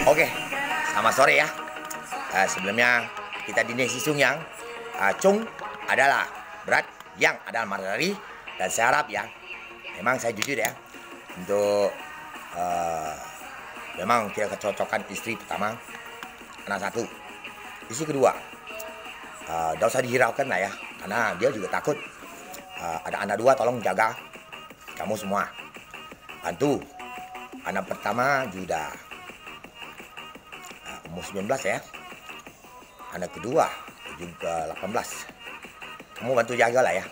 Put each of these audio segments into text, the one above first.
Oke, selamat sore ya. Sebelumnya kita Dine Sisung yang Cung adalah berat, yang adalah matahari, dan saya harap ya, memang saya jujur ya, untuk memang tidak kecocokan istri pertama, anak satu, istri kedua, tidak usah dihiraukan lah ya, karena dia juga takut. Ada anak dua, tolong jaga kamu semua, bantu. Anak pertama juga umur 19 ya, anak kedua juga 18. Kamu bantu jaga lah ya.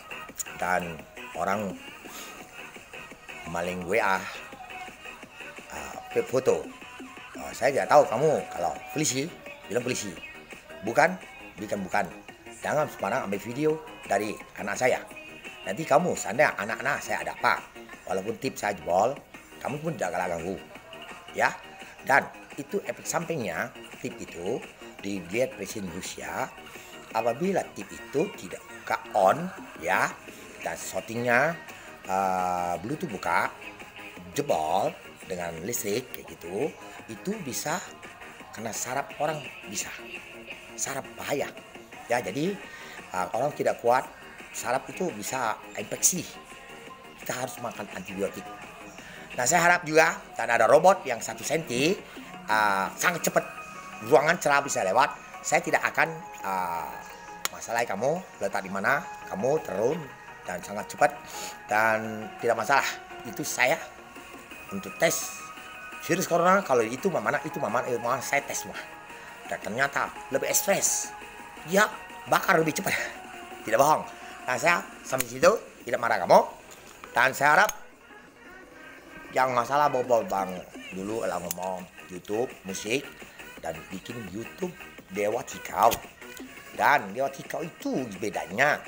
Dan orang maling WA foto, saya tidak tahu kamu kalau polisi bilang polisi, bukan. Jangan sembarang ambil video dari anak saya. Nanti kamu sanda anak-anak saya ada apa, walaupun tip saya jebol, kamu pun jangan ganggu ya. Dan itu efek sampingnya, tip itu dilihat Presiden Rusia, apabila tip itu tidak buka on ya, dan shootingnya Bluetooth buka, jebol dengan listrik kayak gitu, itu bisa kena saraf orang, bisa saraf bahaya ya. Jadi orang tidak kuat, saraf itu bisa infeksi, kita harus makan antibiotik. Nah, saya harap juga, dan ada robot yang 1 cm, sangat cepat, ruangan celah bisa lewat. Saya tidak akan masalah kamu letak di mana, kamu turun dan sangat cepat dan tidak masalah. Itu saya untuk tes virus corona. Kalau itu mana saya tes semua, dan ternyata lebih stres, dia bakar lebih cepat, tidak bohong. Nah, saya sampai situ tidak marah kamu, dan saya harap yang masalah bobol bang dulu lah ngomong YouTube musik dan bikin YouTube Dewa Tikau. Dan Dewa Tikau itu bedanya,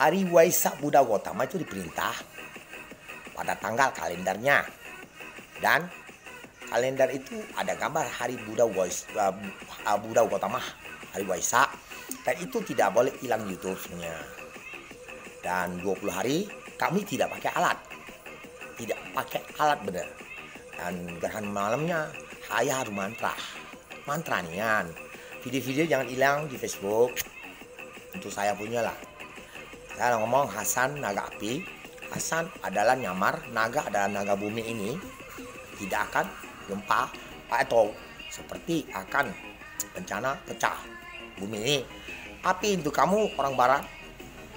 hari Waisak Buddha Gautama itu diperintah pada tanggal kalendernya, dan kalender itu ada gambar hari Buddha Gautama, hari Waisak, dan itu tidak boleh hilang YouTube-nya. Dan 20 hari kami tidak pakai alat benar. Dan gerhana malamnya saya harus mantra nian. Video-video jangan hilang di Facebook, untuk saya punya lah. Saya ngomong Hasan naga api, Hasan adalah nyamar, naga adalah naga bumi ini, tidak akan gempa atau seperti akan bencana pecah bumi ini. Api untuk kamu orang barat,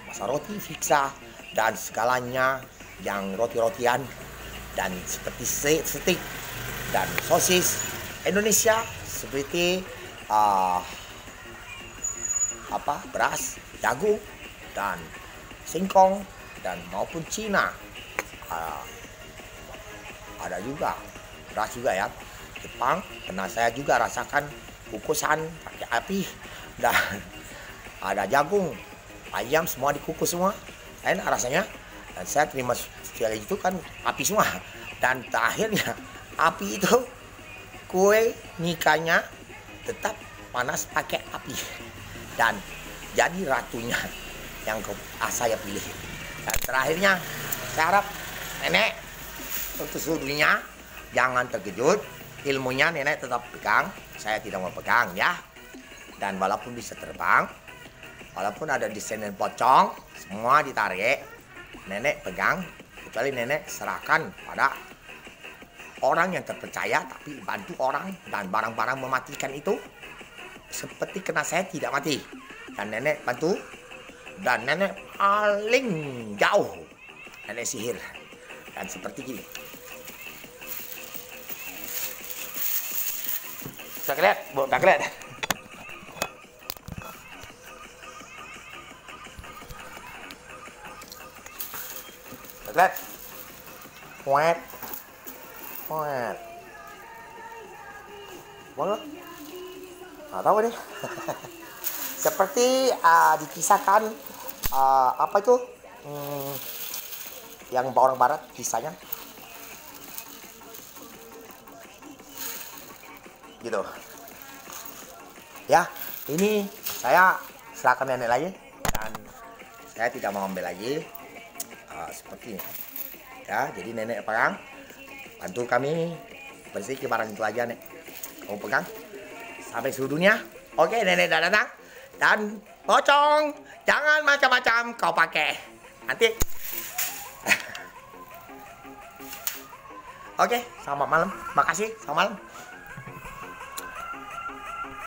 masa roti fiksa dan segalanya yang roti-rotian dan seperti steak dan sosis Indonesia, seperti beras, jagung dan singkong, dan maupun Cina, ada juga beras juga ya. Jepang pernah saya juga rasakan kukusan pakai api, dan ada jagung, ayam semua dikukus semua, enak rasanya. Dan saya terima sekali itu kan api semua. Dan terakhirnya api itu, kue nikahnya tetap panas pakai api, dan jadi ratunya yang saya pilih. Dan terakhirnya saya harap nenek untuk seluruhnya jangan terkejut, ilmunya nenek tetap pegang, saya tidak mau pegang ya. Dan walaupun bisa terbang, walaupun ada desain pocong, semua ditarik, nenek pegang, kecuali nenek serahkan pada orang yang terpercaya, tapi bantu orang dan barang-barang mematikan itu, seperti kena saya tidak mati, dan nenek bantu. Dan nenek paling jauh, nenek sihir, dan seperti gini. Tak lihat, bu, tak lihat. Lihat, wet, banget, nggak tahu deh. Seperti dikisahkan apa itu, yang orang barat kisahnya, gitu. Ya, ini saya serahkan nenek lagi, dan saya tidak mau ambil lagi. Seperti ini ya. Jadi nenek perang, bantu kami Bersihkan barang itu aja, Nek. Kamu pegang sampai seluruh dunia. Oke, Nenek dah datang. Dan pocong, jangan macam-macam kau pakai. Nanti. Oke, selamat malam. Makasih, selamat malam.